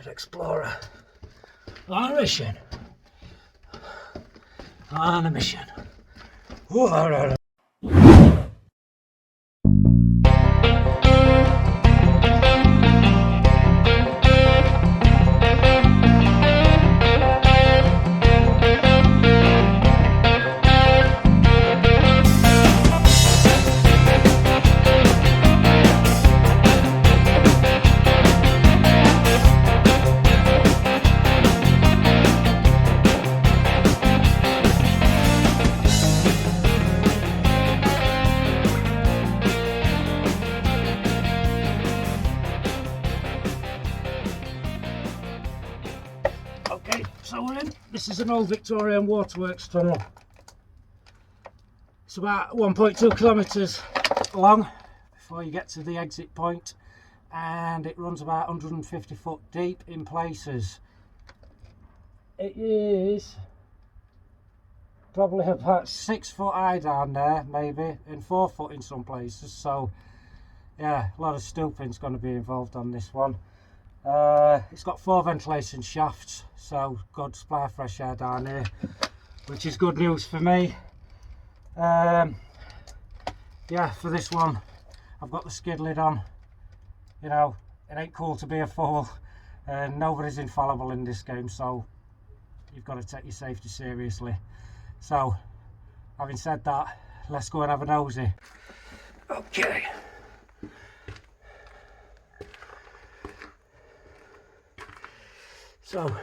explorer on a mission. On a mission. Whoa. Okay, so we're in. This is an old Victorian waterworks tunnel. It's about 1.2 kilometres long before you get to the exit point, and it runs about 150 foot deep in places. It is probably about 6 foot high down there, maybe, and 4 foot in some places. So yeah, a lot of stooping's going to be involved on this one. It's got 4 ventilation shafts, so good supply of fresh air down here, which is good news for me. Yeah, for this one I've got the skid lid on. You know, it ain't cool to be a fool, and nobody's infallible in this game, so you've got to take your safety seriously. So having said that, let's go and have a nosy. Okay. So,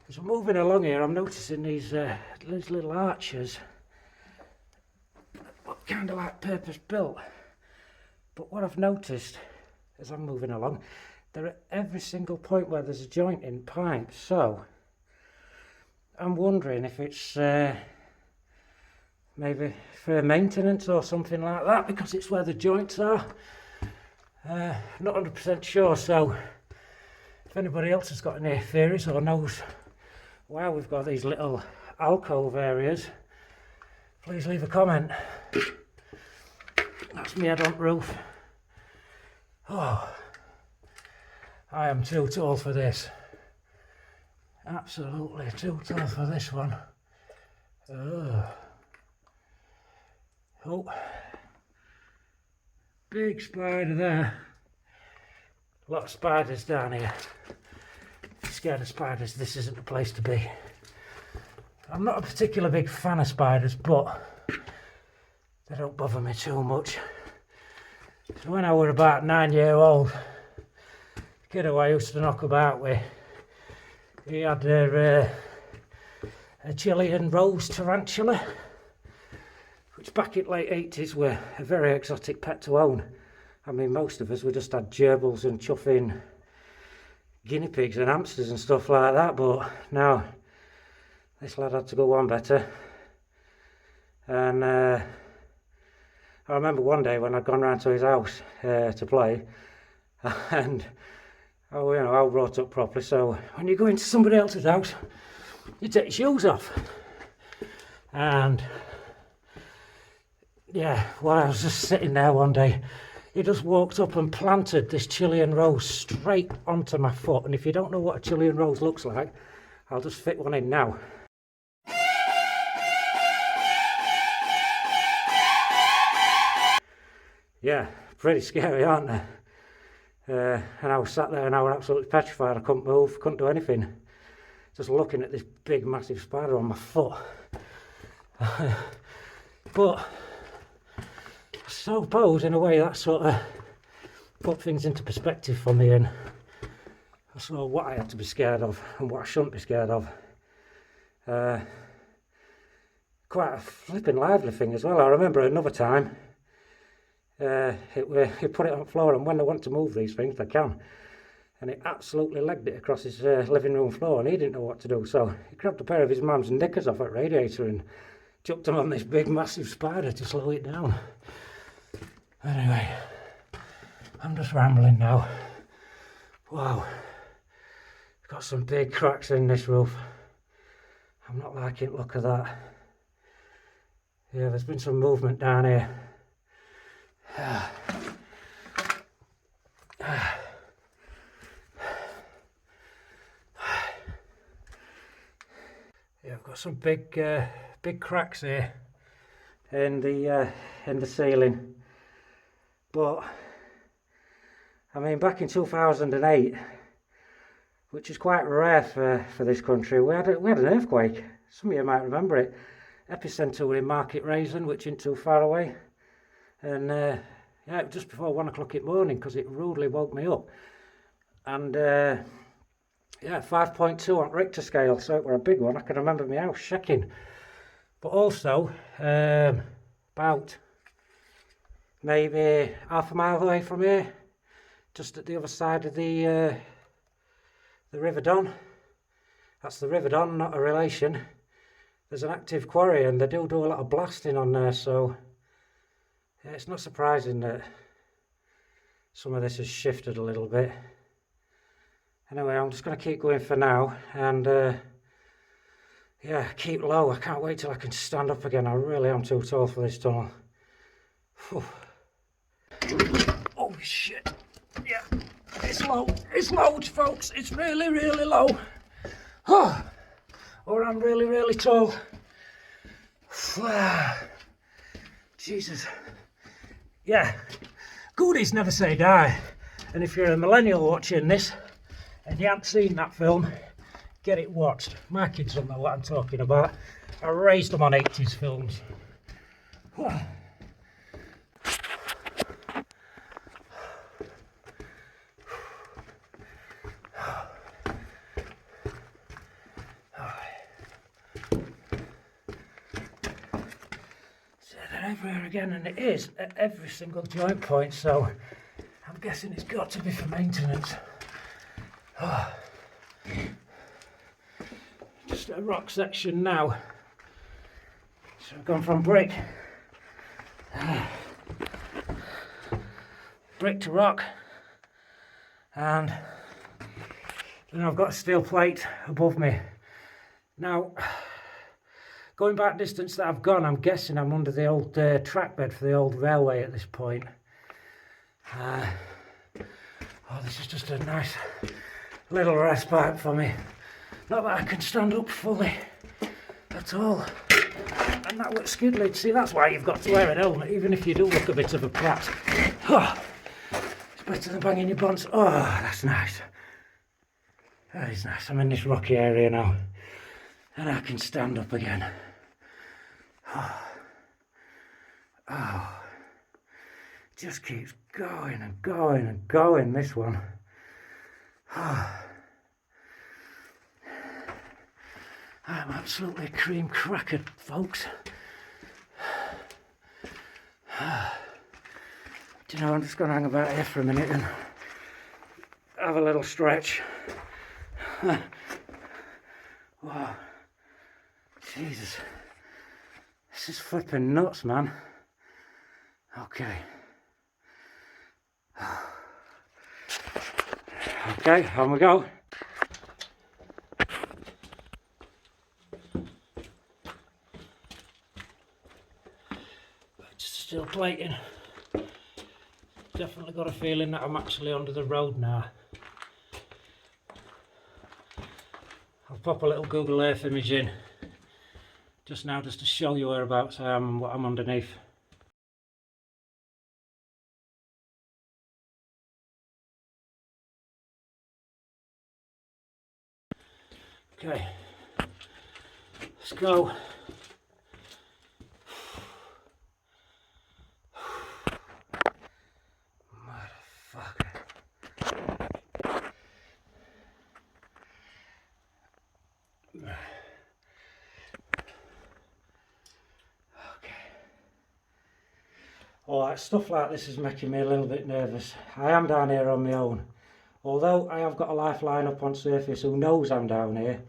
as I'm moving along here, I'm noticing these little arches, kind of like purpose built. But what I've noticed as I'm moving along, they're at every single point where there's a joint in pipe. So, I'm wondering if it's maybe for maintenance or something like that, because it's where the joints are. Not 100% sure, so if anybody else has got any theories or knows why we've got these little alcove areas, please leave a comment. That's me head on the roof. Oh, I am too tall for this. Absolutely too tall for this one. Oh, big spider there. A lot of spiders down here. If you're scared of spiders, this isn't the place to be. I'm not a particular big fan of spiders, but they don't bother me too much. So when I was about 9-year-old, the kid who I used to knock about with, he had a Chilean rose tarantula, which back in late 80s were a very exotic pet to own. I mean, most of us, we just had gerbils and chuffing guinea pigs and hamsters and stuff like that, but now this lad had to go one better. And I remember one day when I'd gone round to his house to play, and I was brought up properly, so when you go into somebody else's house, you take your shoes off. And yeah, while I was just sitting there one day, he just walked up and planted this Chilean rose straight onto my foot. And if you don't know what a Chilean rose looks like, I'll just fit one in now. Yeah, pretty scary, aren't they? And I was sat there and I was absolutely petrified. I couldn't move, couldn't do anything. Just looking at this big, massive spider on my foot. But I suppose, in a way, that sort of put things into perspective for me, and I saw what I had to be scared of and what I shouldn't be scared of. Quite a flipping lively thing as well. I remember another time, he put it on the floor, and when they want to move these things, they can. And he absolutely legged it across his living room floor, and he didn't know what to do. So he grabbed a pair of his mum's knickers off at radiator and chucked them on this big, massive spider to slow it down. Anyway, I'm just rambling now. Wow, got some big cracks in this roof. I'm not liking the look of that. Yeah, there's been some movement down here. got some big big cracks here in the ceiling, but I mean, back in 2008, which is quite rare for this country, we had an earthquake. Some of you might remember it. Epicenter were in Market Raisin, which isn't too far away, and yeah, it was just before 1 o'clock in the morning because it rudely woke me up. And yeah, 5.2 on Richter scale, so it were a big one. I can remember my house shaking. But also, about maybe half a mile away from here, just at the other side of the River Don. That's the River Don, not a relation. There's an active quarry and they do a lot of blasting on there, so yeah, it's not surprising that some of this has shifted a little bit. Anyway, I'm just going to keep going for now, and yeah, keep low. I can't wait till I can stand up again. I really am too tall for this tunnel. Whew. Oh shit, yeah, it's low, folks, it's really, really low. Oh. Or I'm really, really tall. Jesus. Yeah, goodies never say die. And if you're a millennial watching this and you haven't seen that film, get it watched. My kids don't know what I'm talking about. I raised them on 80s films. Everywhere again, and it is at every single joint point, so I'm guessing it's got to be for maintenance. Oh. Just a rock section now, so I've gone from brick to rock, and then I've got a steel plate above me. Now, going back distance that I've gone, I'm guessing I'm under the old track bed for the old railway at this point. Oh, this is just a nice little respite for me. Not that I can stand up fully at all. And that was skid-lid. See, that's why you've got to wear an helmet, even if you do look a bit of a prat. Oh, it's better than banging your bonds. Oh, that's nice. That is nice. I'm in this rocky area now, and I can stand up again. Oh, just keeps going and going and going, this one. Oh, I'm absolutely cream crackered, folks. Do you know, I'm just going to hang about here for a minute and have a little stretch. Wow, Jesus. This is flipping nuts, man. Okay. Okay, on we go. Just still plating. Definitely got a feeling that I'm actually under the road now. I'll pop a little Google Earth image in just now, just to show you whereabouts I am and what I'm underneath. Okay, let's go. Motherfucker. Alright, stuff like this is making me a little bit nervous. I am down here on my own. Although I have got a lifeline up on surface who knows I'm down here.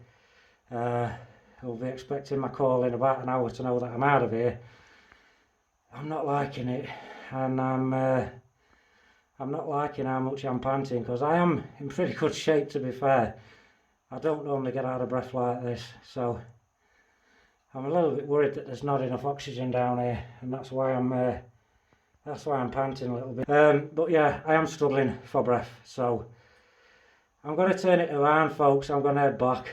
He'll be expecting my call in about an hour to know that I'm out of here. I'm not liking it, and I'm not liking how much I'm panting, because I am in pretty good shape, to be fair. I don't normally get out of breath like this, so I'm a little bit worried that there's not enough oxygen down here, and that's why I'm panting a little bit. But yeah, I am struggling for breath, so I'm going to turn it around, folks. I'm going to head back,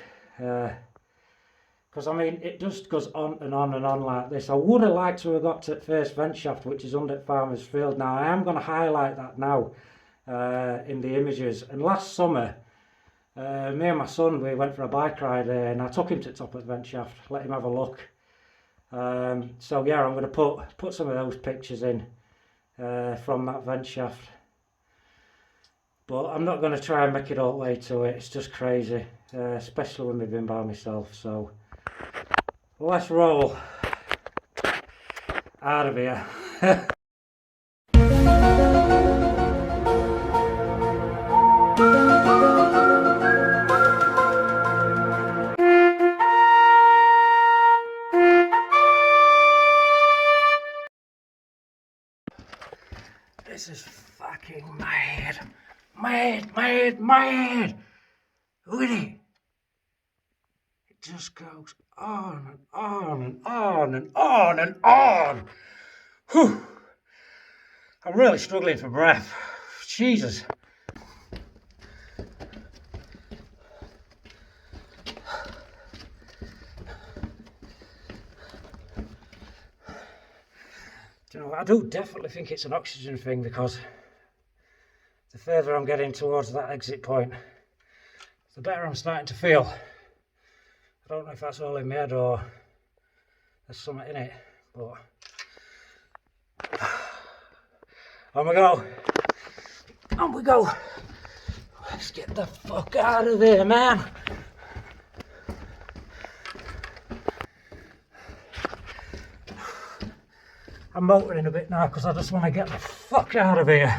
Because I mean, it just goes on and on and on like this. I would have liked to have got to the first vent shaft, which is under Farmer's Field. Now I am going to highlight that now in the images. And last summer, me and my son, we went for a bike ride and I took him to the top of the vent shaft, let him have a look. So yeah, I'm going to put some of those pictures in from that vent shaft. But I'm not going to try and make it all the way to it. It's just crazy, especially when we've been by myself. So let's roll out of here. This is fucking mad. Mad. Look at it. It just goes on and on and on and on and on. Whew. I'm really struggling for breath. Jesus. You know, I do definitely think it's an oxygen thing, because the further I'm getting towards that exit point, the better I'm starting to feel. I don't know if that's all in my head or there's something in it, but on we go. On we go. Let's get the fuck out of here, man. I'm motoring a bit now because I just want to get the fuck out of here.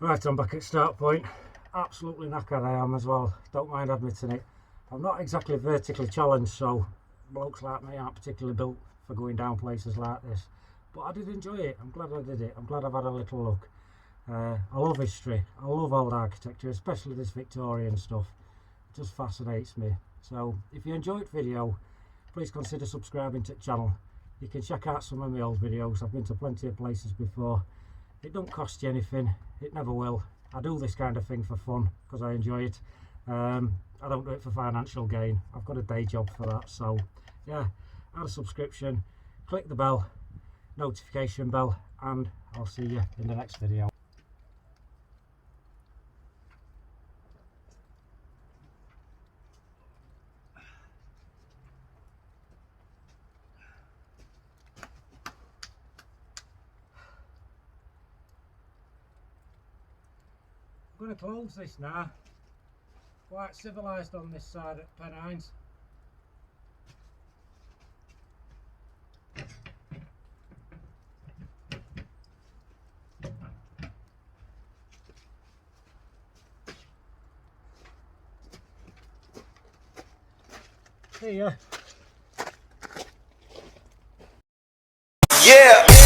Right, I'm back at start point. Absolutely knackered I am as well, don't mind admitting it. I'm not exactly vertically challenged, so blokes like me aren't particularly built for going down places like this. But I did enjoy it, I'm glad I did it, I'm glad I've had a little look. I love history, I love old architecture, especially this Victorian stuff. It just fascinates me. So if you enjoyed the video, please consider subscribing to the channel. You can check out some of my old videos. I've been to plenty of places before. It don't cost you anything, it never will. I do this kind of thing for fun because I enjoy it. I don't do it for financial gain. I've got a day job for that. So yeah, add a subscription, click the bell, notification bell, and I'll see you in the next video. I'm going to close this now. Quite civilised on this side at Pennines. See ya. Yeah.